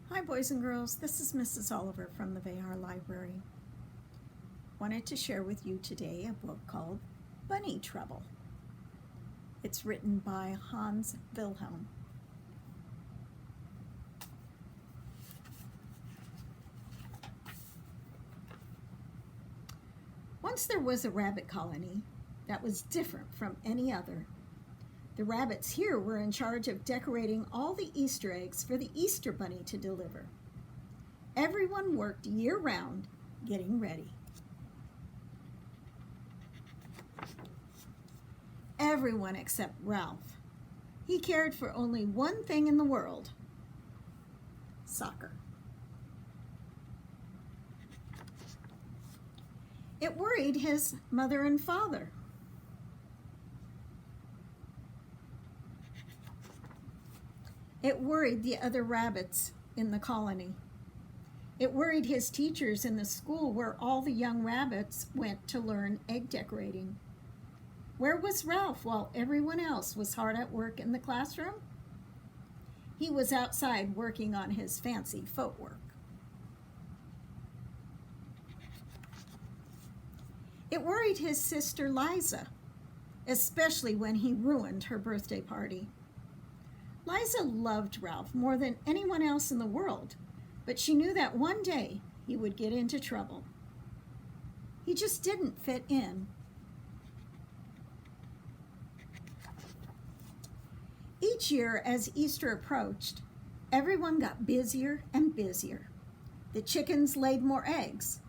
Hi, boys and girls. This is Mrs. Oliver from the Vejar Library. Wanted to share with you today a book called Bunny Trouble. It's written by Hans Wilhelm. Once there was a rabbit colony that was different from any other. The rabbits here were in charge of decorating all the Easter eggs for the Easter Bunny to deliver. Everyone worked year-round getting ready. Everyone except Ralph. He cared for only one thing in the world: soccer. It worried his mother and father. It worried the other rabbits in the colony. It worried his teachers in the school where all the young rabbits went to learn egg decorating. Where was Ralph while everyone else was hard at work in the classroom? He was outside working on his fancy footwork. It worried his sister Liza, especially when he ruined her birthday party. Liza loved Ralph more than anyone else in the world, but she knew that one day he would get into trouble. He just didn't fit in. Each year, as Easter approached, everyone got busier and busier. The chickens laid more eggs.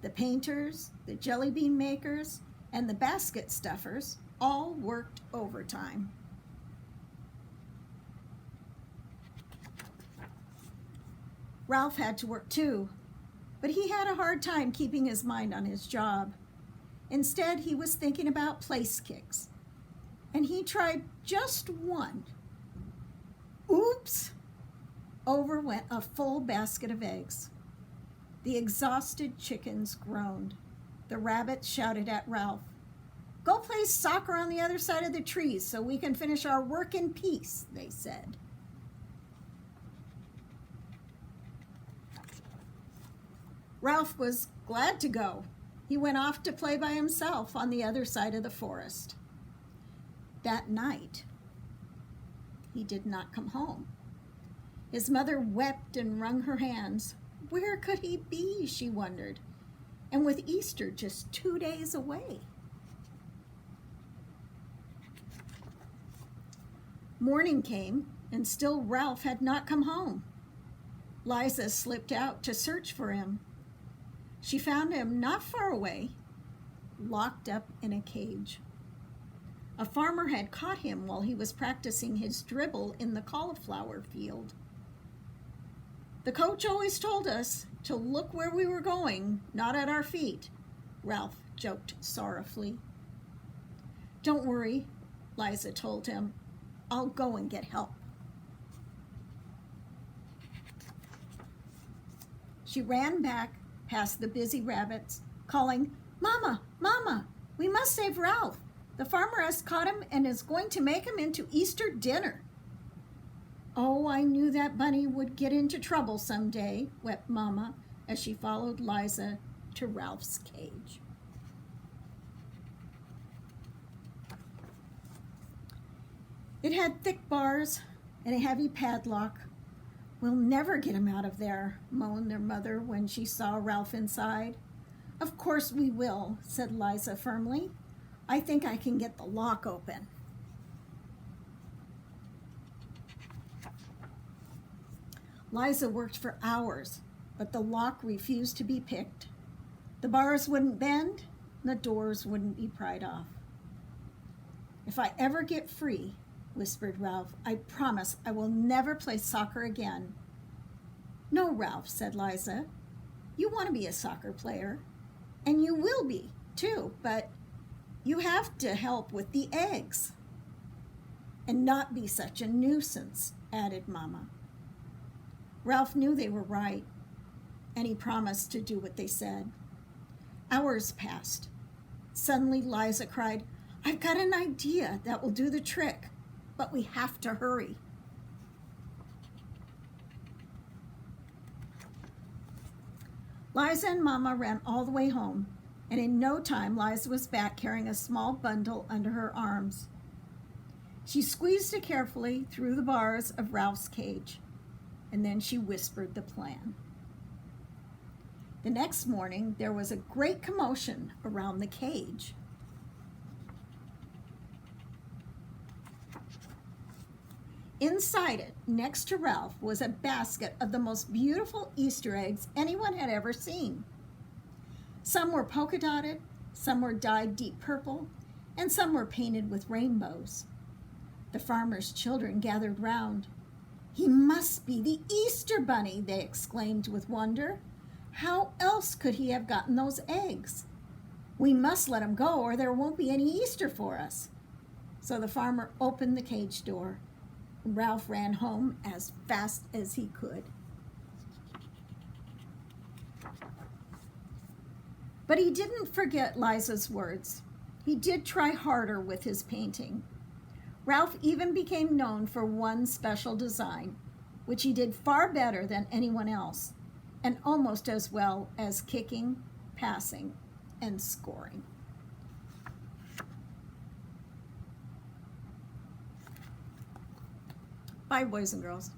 The painters, the jelly bean makers, and the basket stuffers all worked overtime. Ralph had to work too, but he had a hard time keeping his mind on his job. Instead, he was thinking about place kicks, and he tried just one. Oops! Over went a full basket of eggs. The exhausted chickens groaned. The rabbits shouted at Ralph, "Go play soccer on the other side of the trees so we can finish our work in peace," they said. Ralph was glad to go. He went off to play by himself on the other side of the forest. That night, he did not come home. His mother wept and wrung her hands. Where could he be, she wondered, and with Easter just 2 days away? Morning came, and still Ralph had not come home. Liza slipped out to search for him. She found him not far away, locked up in a cage. A farmer had caught him while he was practicing his dribble in the cauliflower field. "The coach always told us to look where we were going, not at our feet," Ralph joked sorrowfully. "Don't worry," Liza told him. "I'll go and get help." She ran back past the busy rabbits, calling, "Mama, Mama, we must save Ralph. The farmer has caught him and is going to make him into Easter dinner." "Oh, I knew that bunny would get into trouble someday," wept Mama as she followed Liza to Ralph's cage. It had thick bars and a heavy padlock. "We'll never get him out of there," moaned their mother when she saw Ralph inside. "Of course we will," said Liza firmly. "I think I can get the lock open." Liza worked for hours, but the lock refused to be picked. The bars wouldn't bend, and the doors wouldn't be pried off. "If I ever get free," whispered Ralph, "I promise I will never play soccer again." "No, Ralph," said Liza. "You want to be a soccer player, and you will be, too, but you have to help with the eggs." "And not be such a nuisance," added Mama. Ralph knew they were right, and he promised to do what they said. Hours passed. Suddenly Liza cried, "I've got an idea that will do the trick, but we have to hurry." Liza and Mama ran all the way home, and in no time Liza was back carrying a small bundle under her arms. She squeezed it carefully through the bars of Ralph's cage, and then she whispered the plan. The next morning, there was a great commotion around the cage. Inside it, next to Ralph, was a basket of the most beautiful Easter eggs anyone had ever seen. Some were polka dotted, some were dyed deep purple, and some were painted with rainbows. The farmer's children gathered round. "He must be the Easter Bunny," they exclaimed with wonder. "How else could he have gotten those eggs? We must let him go or there won't be any Easter for us." So the farmer opened the cage door. Ralph ran home as fast as he could. But he didn't forget Liza's words. He did try harder with his painting. Ralph even became known for one special design, which he did far better than anyone else, and almost as well as kicking, passing, and scoring. Bye, boys and girls.